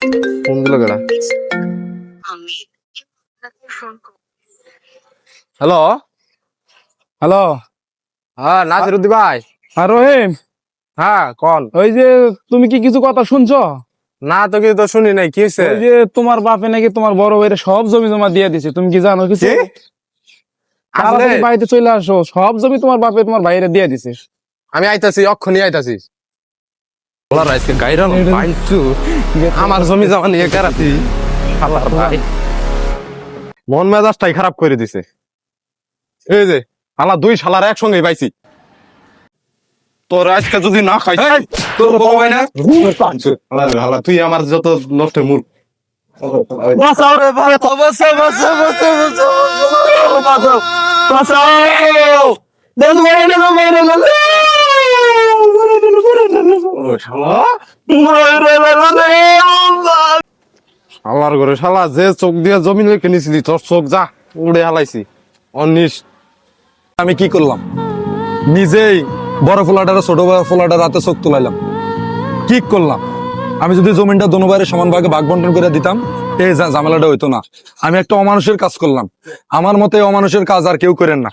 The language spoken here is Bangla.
ফোন দিল কেডা? Hello hello. হ্যাঁ নাসিরউদ্দিন ভাই। আর রহিম, হ্যাঁ কোন? ওই যে তুমি কি কিছু কথা শুনছো? না তো কিছু তো শুনি নাই, কি হয়েছে? ওই যে তোমার বাপে নাকি তোমার বড় ভাইয়ের সব জমি জমা দিয়ে দিছে, তুমি কি জানো কিছু? কি? আসলে তাড়াতাড়ি বাড়িতে চলে আসো, সব জমি তোমার বাপে তোমার ভাইয়ের দিয়ে দিছে। আমি আইতাছি, অক্ষণি আইতাছি। বলার আজকে গাইরান বাইচু আমার জমি জমা নিয়ে কারাতি আল্লাহর ভাই মন মেজাজটাই খারাপ করে দিছে। এই যে আল্লাহ দুই শালার একসঙ্গে পাইছি। তোর আজকে যদি না খাই তোর বড় ভাই না আল্লাহ তুই আমার যত নষ্টের মূল। বাঁচাও রে ভাই, বাঁচাও বাঁচাও বাঁচাও বাঁচাও বাঁচাও। দেন মেরে না মেরে না। আল্লাহর ঘরে শালা যে চোখ দিয়ে জমি লেখে নিছিলি তোর চোখ যা উড়ে হালাইছি অনিস। আমি কি করলাম? নিজেই বড় ফোলাটার ছোট ফোলাটার হাতে চোখ তুলাইলাম। কি করলাম? আমি যদি জমিনটা দোনো বাইরে সমান ভাগে ভাগ বন্টন করে দিতাম, এই ঝামেলাটা হইতো না। আমি একটা অমানুষের কাজ করলাম। আমার মতে অমানুষের কাজ আর কেউ করেন না।